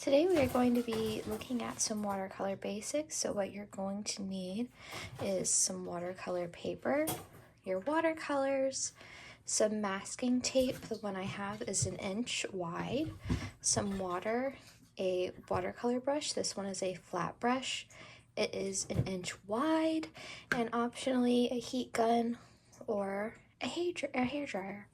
Today we are going to be looking at some watercolor basics. So what you're going to need is some watercolor paper, your watercolors, some masking tape. The one I have is 1 inch wide, some water, a watercolor brush. This one is a flat brush. It is 1 inch wide, and optionally a heat gun or a hair dryer.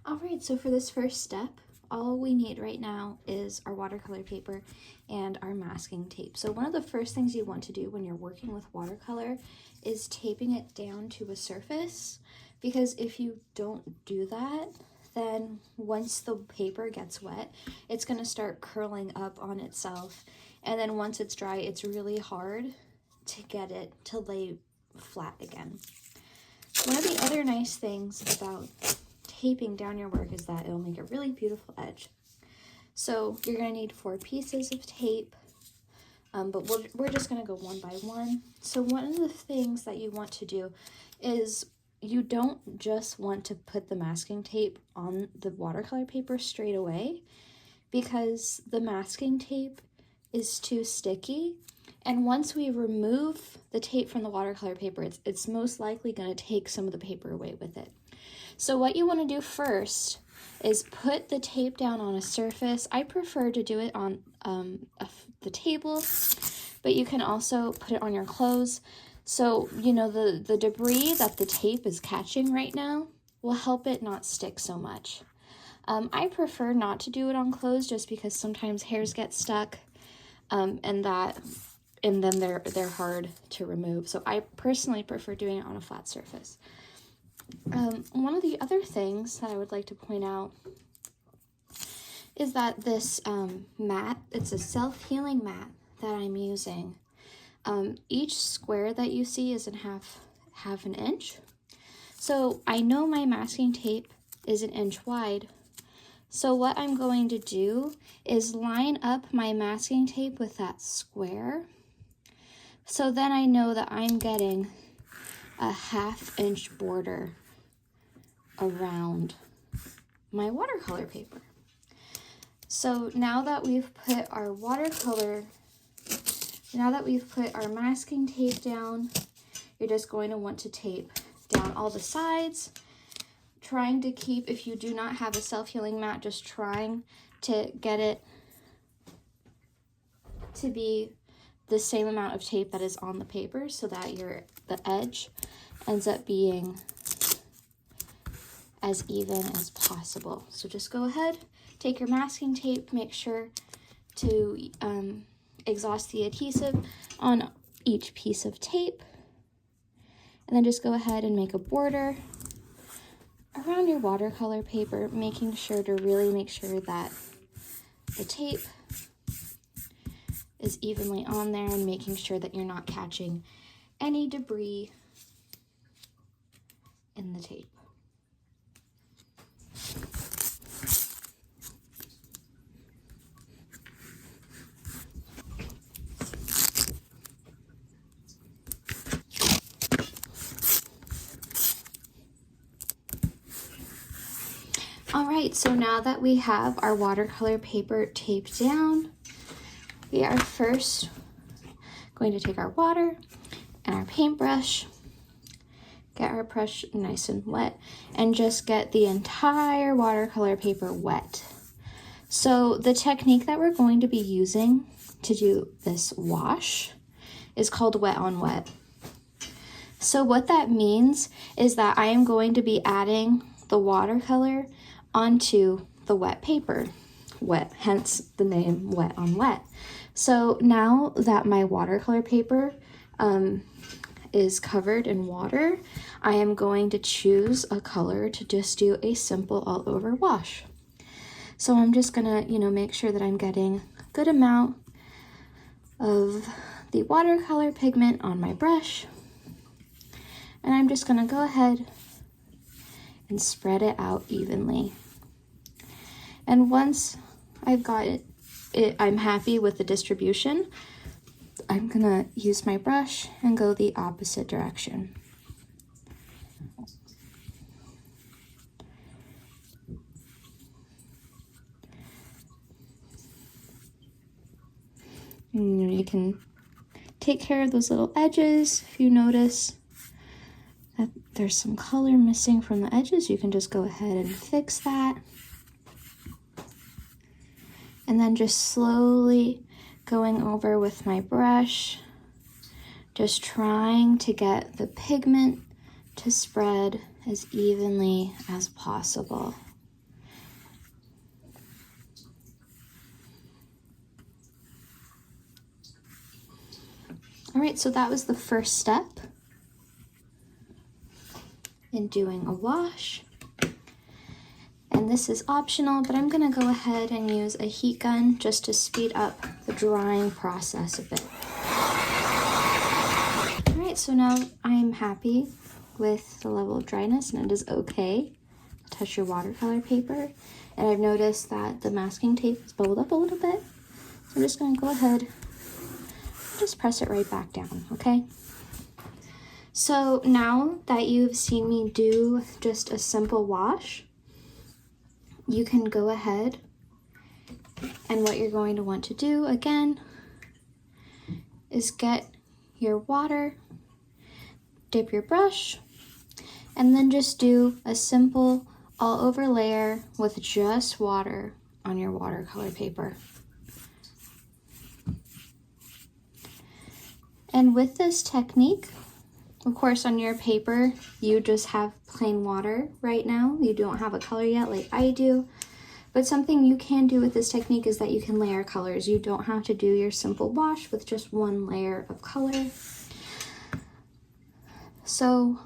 Alright, so for this first step, all we need right now is our watercolor paper and our masking tape. So one of the first things you want to do when you're working with watercolor is taping it down to a surface, because if you don't do that, then once the paper gets wet, it's going to start curling up on itself, and then once it's dry, it's really hard to get it to lay flat again. One of the other nice things about taping down your work is that it'll make a really beautiful edge. So you're going to need 4 pieces of tape, but we're just going to go one by one. So one of the things that you want to do is you don't just want to put the masking tape on the watercolor paper straight away, because the masking tape is too sticky, and once we remove the tape from the watercolor paper, it's most likely going to take some of the paper away with it. So what you want to do first is put the tape down on a surface. I prefer to do it on the table, but you can also put it on your clothes. So, you know, the debris that the tape is catching right now will help it not stick so much. I prefer not to do it on clothes just because sometimes hairs get stuck, and then they're hard to remove. So I personally prefer doing it on a flat surface. One of the other things that I would like to point out is that this mat, it's a self-healing mat that I'm using. Each square that you see is in half an inch. So I know my masking tape is 1 inch wide. So what I'm going to do is line up my masking tape with that square. So then I know that I'm getting a 1/2 inch border around my watercolor paper. So now that we've put our masking tape down, you're just going to want to tape down all the sides, trying to keep, if you do not have a self-healing mat, just trying to get it to be the same amount of tape that is on the paper, so that the edge ends up being as even as possible. So just go ahead, take your masking tape, make sure to exhaust the adhesive on each piece of tape, and then just go ahead and make a border around your watercolor paper, making sure that the tape is evenly on there, and making sure that you're not catching any debris in the tape. All right, so now that we have our watercolor paper taped down, we are first going to take our water and our paintbrush, get our brush nice and wet, and just get the entire watercolor paper wet. So the technique that we're going to be using to do this wash is called wet on wet. So what that means is that I am going to be adding the watercolor onto the wet paper. Wet, hence the name wet on wet. So now that my watercolor paper is covered in water, I am going to choose a color to just do a simple all over wash. So I'm just gonna, make sure that I'm getting a good amount of the watercolor pigment on my brush, and I'm just gonna go ahead and spread it out evenly. And once I've got I'm happy with the distribution, I'm gonna use my brush and go the opposite direction. And you can take care of those little edges. If you notice that there's some color missing from the edges, you can just go ahead and fix that. And then just slowly going over with my brush, just trying to get the pigment to spread as evenly as possible. All right, so that was the first step in doing a wash. And this is optional, but I'm gonna go ahead and use a heat gun just to speed up the drying process a bit. All right, so now I'm happy with the level of dryness, and it is okay to touch your watercolor paper. And I've noticed that the masking tape has bubbled up a little bit. So I'm just gonna go ahead and just press it right back down, okay? So now that you've seen me do just a simple wash, you can go ahead, and what you're going to want to do again is get your water, dip your brush, and then just do a simple all over layer with just water on your watercolor paper. And with this technique, of course, on your paper, you just have plain water right now. You don't have a color yet like I do. But something you can do with this technique is that you can layer colors. You don't have to do your simple wash with just one layer of color. So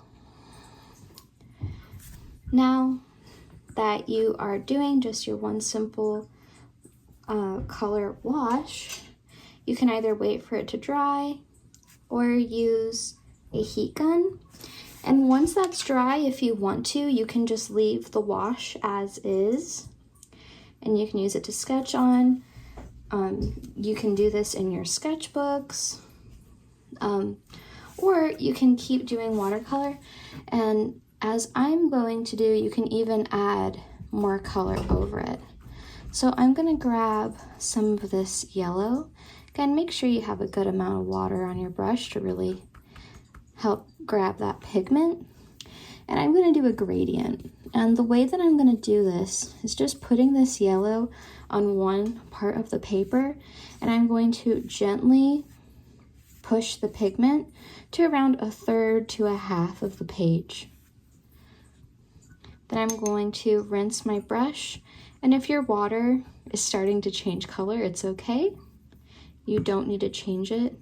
now that you are doing just your one simple color wash, you can either wait for it to dry or use a heat gun. And once that's dry, if you want to, you can just leave the wash as is, and you can use it to sketch on. You can do this in your sketchbooks, or you can keep doing watercolor, and as I'm going to do, you can even add more color over it. So I'm going to grab some of this yellow. Again, make sure you have a good amount of water on your brush to really help grab that pigment. And I'm going to do a gradient. And the way that I'm going to do this is just putting this yellow on one part of the paper, and I'm going to gently push the pigment to around 1/3 to 1/2 of the page. Then I'm going to rinse my brush, and if your water is starting to change color, it's okay. You don't need to change it.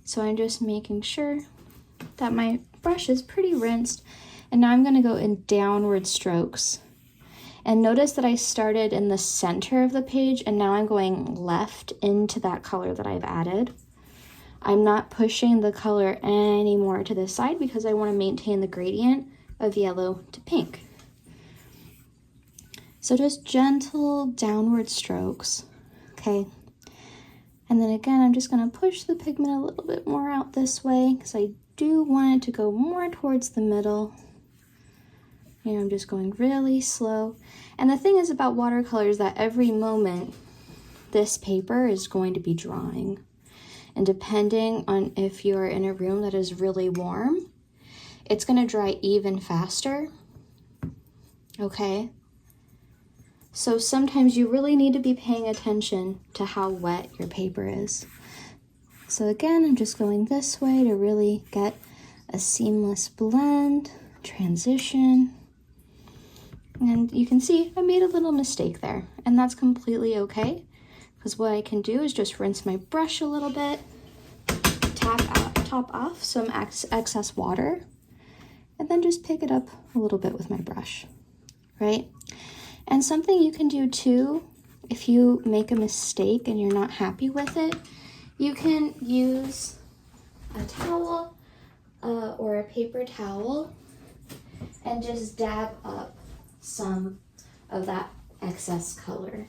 So I'm just making sure that my brush is pretty rinsed, and now I'm going to go in downward strokes. And notice that I started in the center of the page, and now I'm going left into that color that I've added. I'm not pushing the color anymore to the side because I want to maintain the gradient of yellow to pink. So just gentle downward strokes, okay? And then again, I'm just going to push the pigment a little bit more out this way because I do want it to go more towards the middle. And I'm just going really slow. And the thing is about watercolors that every moment this paper is going to be drying. And depending on if you're in a room that is really warm, it's going to dry even faster, okay? So sometimes you really need to be paying attention to how wet your paper is. So again, I'm just going this way to really get a seamless blend, transition. And you can see I made a little mistake there, and that's completely okay, because what I can do is just rinse my brush a little bit, top off some excess water, and then just pick it up a little bit with my brush, right? And something you can do too, if you make a mistake and you're not happy with it, you can use a towel or a paper towel and just dab up some of that excess color.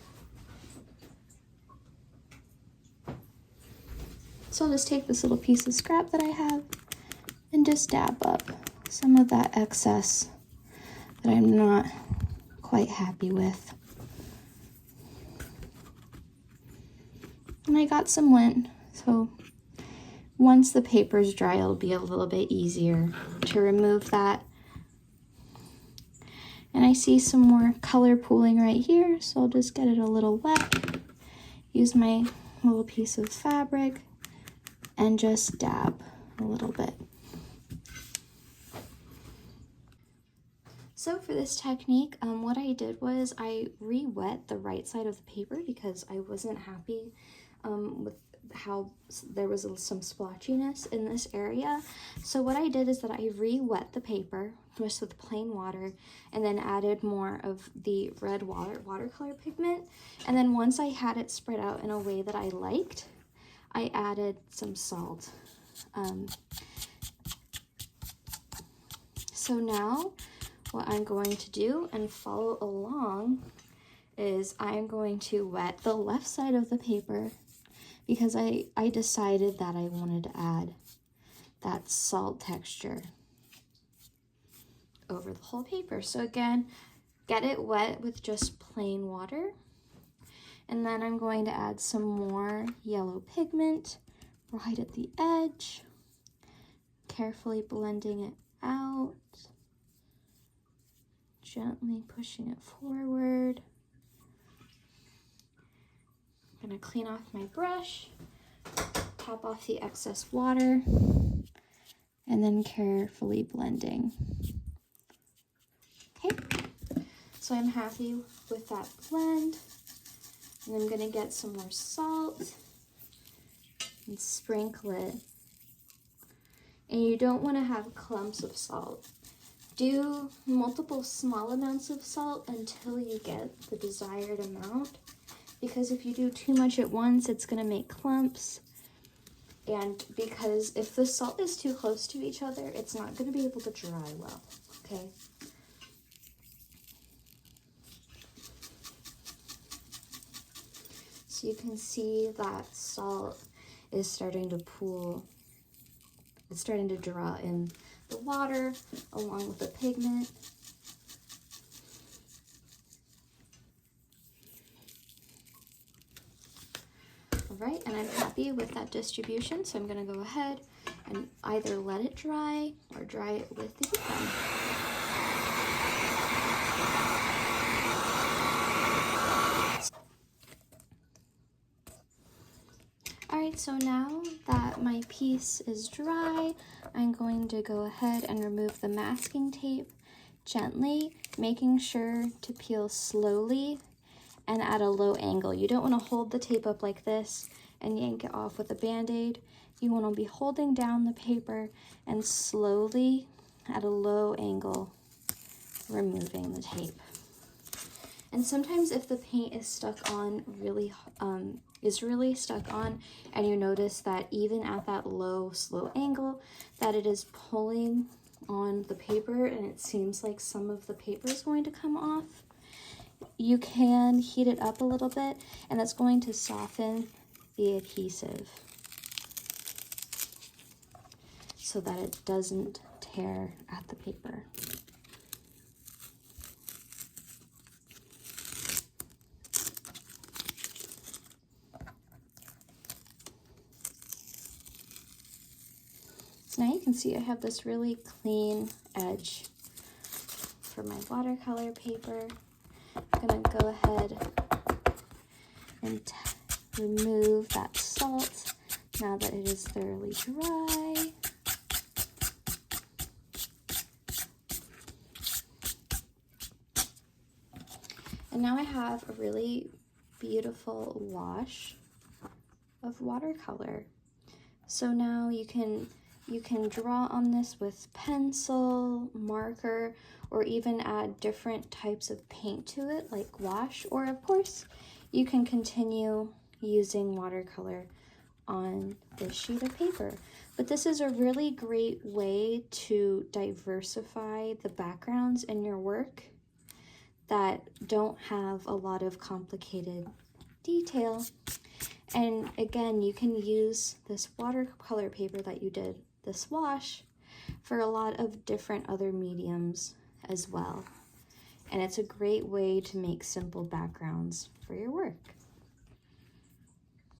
So I'll just take this little piece of scrap that I have and just dab up some of that excess that I'm not quite happy with. And I got some lint, so once the paper's dry, it'll be a little bit easier to remove that. And I see some more color pooling right here, so I'll just get it a little wet. Use my little piece of fabric and just dab a little bit. So for this technique, what I did was I re-wet the right side of the paper because I wasn't happy with how there was some splotchiness in this area. So what I did is that I re-wet the paper just with plain water and then added more of the red watercolor pigment. And then once I had it spread out in a way that I liked, I added some salt. So now what I'm going to do and follow along is I'm going to wet the left side of the paper because I decided that I wanted to add that salt texture over the whole paper. So again, get it wet with just plain water. And then I'm going to add some more yellow pigment right at the edge, carefully blending it out, gently pushing it forward. I'm gonna clean off my brush, top off the excess water, and then carefully blending. Okay, so I'm happy with that blend. And I'm gonna get some more salt and sprinkle it. And you don't wanna have clumps of salt. Do multiple small amounts of salt until you get the desired amount, because if you do too much at once, it's gonna make clumps. And because if the salt is too close to each other, it's not gonna be able to dry well, okay? So you can see that salt is starting to pool. It's starting to draw in the water along with the pigment. All right, and I'm happy with that distribution, so I'm gonna go ahead and either let it dry or dry it with the heat gun. Alright, so now that my piece is dry, I'm going to go ahead and remove the masking tape gently, making sure to peel slowly and at a low angle. You don't want to hold the tape up like this and yank it off with a band-aid. You want to be holding down the paper and slowly at a low angle removing the tape. And sometimes if the paint is stuck on really stuck on, and you notice that even at that low, slow angle, that it is pulling on the paper and it seems like some of the paper is going to come off, you can heat it up a little bit, and that's going to soften the adhesive so that it doesn't tear at the paper. So now you can see I have this really clean edge for my watercolor paper. I'm gonna go ahead and remove that salt now that it is thoroughly dry. And now I have a really beautiful wash of watercolor. So now you can draw on this with pencil, marker, or even add different types of paint to it, like gouache, or of course, you can continue using watercolor on this sheet of paper. But this is a really great way to diversify the backgrounds in your work that don't have a lot of complicated detail. And again, you can use this watercolor paper that you did this wash for a lot of different other mediums as well. And it's a great way to make simple backgrounds for your work.